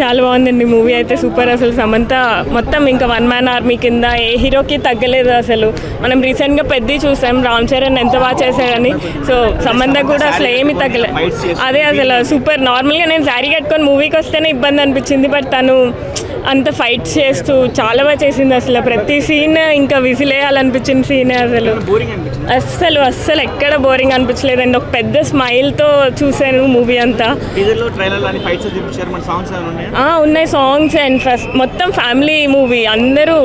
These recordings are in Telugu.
చాలా బాగుందండి మూవీ అయితే సూపర్. అసలు సమంత మొత్తం ఇంకా వన్ మ్యాన్ ఆర్మీ కింద ఏ హీరోకి తగ్గలేదు. అసలు మనం రీసెంట్గా పెద్ద చూసాం రామ్ చరణ్ ఎంత బాగా చేశాడని. సో సమంత కూడా అసలు ఏమి తగ్గలేదు. అదే అసలు సూపర్. నార్మల్గా నేను శారీ కట్టుకొని మూవీకి వస్తేనే ఇబ్బంది అనిపించింది, బట్ తను అంత ఫైట్ చేస్తూ చాలా బాగా చేసింది. అసలు ప్రతి సీన్ ఇంకా విసిలేయాలనిపించింది సీన్. అసలు అస్సలు ఎక్కడ బోరింగ్ అనిపించలేదండి. ఒక పెద్ద స్మైల్తో చూశాను మూవీ అంతా. ఉన్నాయి సాంగ్స్ అండ్ ఫస్ట్ మొత్తం ఫ్యామిలీ మూవీ. అందరూ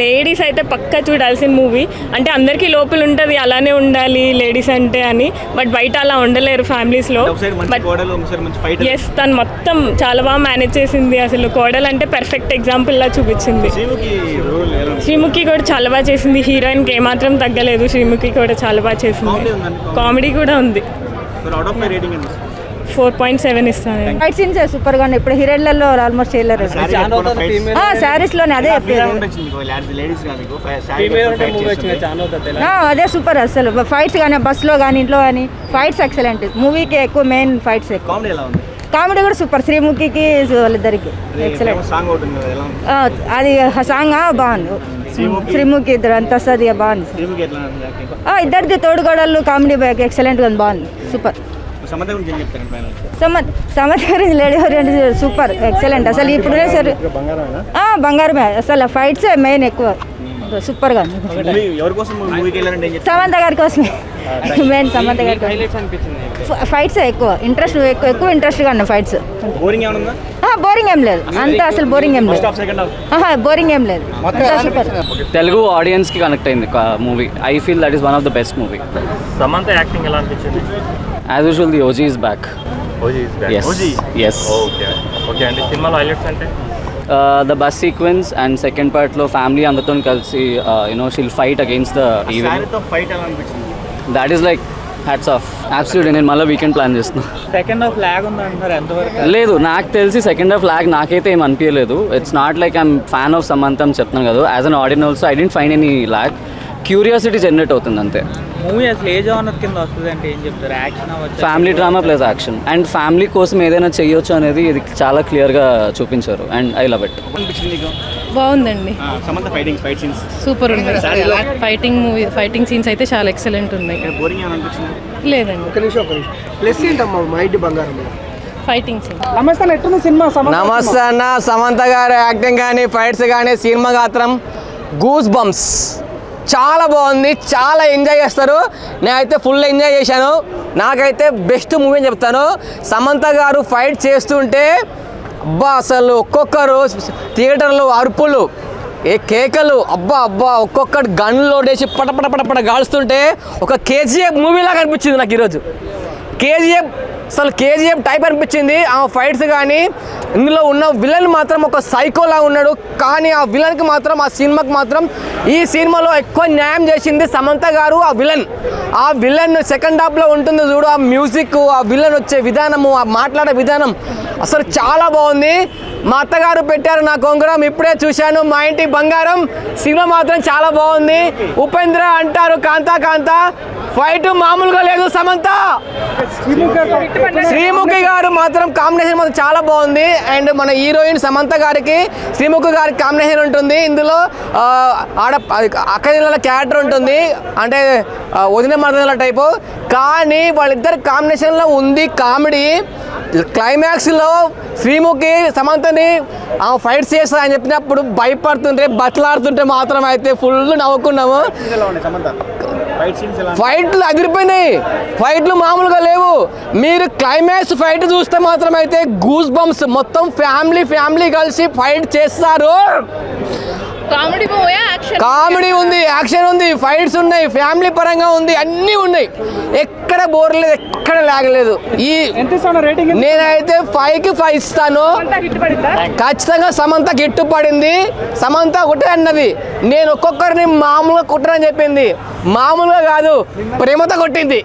లేడీస్ అయితే పక్కా చూడాల్సిన మూవీ. అంటే అందరికీ లోపల ఉంటుంది అలానే ఉండాలి లేడీస్ అంటే అని, బట్ బయట అలా ఉండలేరు ఫ్యామిలీస్లో. బట్ ఎస్, తను మొత్తం చాలా బాగా మేనేజ్ చేసింది. అసలు కోడలు అంటే పర్ఫెక్ట్ ఎగ్జాంపుల్ లా చూపించింది. శ్రీముఖి కూడా చాలా బాగా చేసింది. హీరోయిన్కి ఏమాత్రం తగ్గలేదు. శ్రీముఖి కూడా చాలా బాగా చేసింది. కామెడీ కూడా ఉంది. 4.7 ఇస్తాను. ఫైట్ సీన్స్ సూపర్ గా ఉన్నాయి. ఇప్పుడు హీరోయిన్లలో ఆల్మోస్ట్ చేయలేరు. శారీస్ లోనే అదే అదే సూపర్. అసలు ఫైట్స్ కానీ బస్ లో కానీ ఇంట్లో కానీ ఫైట్స్ ఎక్సలెంట్. మూవీకి ఎక్కువ మెయిన్ ఫైట్స్ ఎక్కువ. కామెడీ కూడా సూపర్. శ్రీముఖికి వాళ్ళిద్దరికి ఎక్సలెంట్. అది సాంగ్ బాగుంది. శ్రీముఖి ఇద్దరు అంత వస్తుంది బాగుంది. ఇద్దరిది తోడుగోడలు కామెడీ ఎక్సలెంట్గా ఉంది, బాగుంది, సూపర్. సమంత గురించి లేడీ ఓరియంటెడ్ సూపర్ ఎక్సలెంట్. అసలు ఇప్పుడు బంగారమే. అసలు ఫైట్స్ మెయిన్ ఎక్కువ సూపర్ గా ఉంది. సమంత గారి కోసమే మెయిన్. సమంత గారి ఫైట్స్ ఎక్కువ ఇంట్రెస్ట్, ఎక్కువ ఇంట్రెస్ట్గా ఉన్నాయి ఫైట్స్. బోరింగ్ ఏం లేదు అంత. అసలు బోరింగ్ ఏం లేదు. బోరింగ్ ఏం లేదు. తెలుగు ఆడియన్స్ కి కనెక్ట్ అయింది movie. I feel that is one of the best movie. Samantha acting ఎలా అనిపించింది? As usual the OG is back. Yes. Okay అండి. సినిమాలో హైలైట్స్ అంటే the bus sequence and second part lo family andaton kalsi she'll fight against the evil. సారీతో ఫైట్ ఎలా అనిపించింది? That is like hats off. Absolutely. నేను మళ్ళీ వీకెండ్ ప్లాన్ చేస్తున్నా. సెకండ్ హాఫ్ లాగ్ ఉందంటారు, ఎంతవరకు? లేదు, నాకు తెలిసి సెకండ్ హాఫ్ లాగ్ నాకైతే ఏం అనిపించలేదు. It's not like I'm fan of Samantha అని చెప్తున్నాను కదా. As an audience also I didn't find any lag. Curiosity generate అవుతుంది అంతే. మూవీ అసలు ఏ జానర్ కింద వస్తుంది అంటే ఏం చెప్తారు? యాక్షన్ అవ్వచ్చు, family drama plus action. And family కోసం ఏదైనా చేయొచ్చు అనేది ఇది చాలా క్లియర్గా చూపించారు. And I love it. బాగుందండి. సమంత ఫైట్ సీన్స్ సూపర్ ఉంది. ఫైటింగ్ సీన్స్ అయితే చాలా ఎక్సలెంట్ ఉన్నాయి. బోరింగ్ ఏమైనా అనిపించింది? లేదండి. ఒక నిమిషం ప్లస్ ఏంటమ్మా మా ఇంటి బంగారం ఫైటింగ్ సీన్. నమస్తే అన్న, ఎట్లుంది సినిమా? నమస్తే అన్న. సమంత గారి యాక్టింగ్ కానీ ఫైట్స్ కానీ సినిమా మాత్రం గూస్ బంప్స్. చాలా బాగుంది, చాలా ఎంజాయ్ చేస్తారు. నేనైతే ఫుల్ ఎంజాయ్ చేశాను. నాకైతే బెస్ట్ మూవీ అని చెప్తాను. సమంత గారు ఫైట్ చేస్తుంటే అబ్బా అసలు ఒక్కొక్కరు థియేటర్లో అరుపులు, కేకలు, అబ్బా అబ్బా ఒక్కొక్కటి గన్ను లోడేసి పటపట గాల్స్తుంటే ఒక కేజీఎఫ్ మూవీలాగా అనిపించింది నాకు ఈరోజు. కేజీఎఫ్ టైప్ అనిపించింది ఆ ఫైట్స్. కానీ ఇందులో ఉన్న విలన్ మాత్రం ఒక సైకోలా ఉన్నాడు. కానీ ఆ విలన్కి మాత్రం, ఆ సినిమాకి మాత్రం ఈ సినిమాలో ఎక్కువ న్యాయం చేసింది సమంత గారు. ఆ విలన్ సెకండ్ హాఫ్లో ఉంటుంది చూడు, ఆ మ్యూజిక్, ఆ విలన్ వచ్చే విధానము, ఆ మాట్లాడే విధానం అసలు చాలా బాగుంది. మా అత్తగారు పెట్టారు నా కొంగరం, ఇప్పుడే చూశాను మా ఇంటి బంగారం. సినిమా మాత్రం చాలా బాగుంది. ఉపేంద్ర అంటారు కాంతా ఫైట్ మామూలుగా లేదు. సమంత శ్రీముఖి గారు మాత్రం కాంబినేషన్ మాత్రం చాలా బాగుంది. అండ్ మన హీరోయిన్ సమంత గారికి శ్రీముఖి గారికి కాంబినేషన్ ఉంటుంది. ఇందులో అక్కదిల క్యారెక్టర్ ఉంటుంది, అంటే వదిన మరదల టైపు. కానీ వాళ్ళిద్దరు కాంబినేషన్లో ఉంది కామెడీ. క్లైమాక్స్లో శ్రీముఖి సమంతని ఫైట్స్ చేస్తా అని చెప్పినప్పుడు భయపడుతుంటే బట్లాడుతుంటే మాత్రం అయితే ఫుల్ నవ్వుకున్నాము. ఫైట్లు అదిరిపోయినాయి. ఫైట్లు మామూలుగా లేవు. మీరు క్లైమాక్స్ ఫైట్ చూస్తే మాత్రం అయితే గూస్ బంప్స్. మొత్తం ఫ్యామిలీ కలిసి ఫైట్ చేస్తారు. కామెడీ ఉంది, యాక్షన్ ఉంది, ఫైట్స్ ఉన్నాయి, ఫ్యామిలీ పరంగా ఉంది, అన్నీ ఉన్నాయి. ఎక్కడ బోర్ లేదు, ఎక్కడ లాగలేదు. నేనైతే 5కి 5 ఇస్తాను. ఖచ్చితంగా సమంత గిట్టు పడింది. సమంత ఒకటే అన్నది, నేను ఒక్కొక్కరిని మామూలుగా కుట్టనని చెప్పింది. మామూలుగా కాదు, ప్రేమతో కొట్టింది.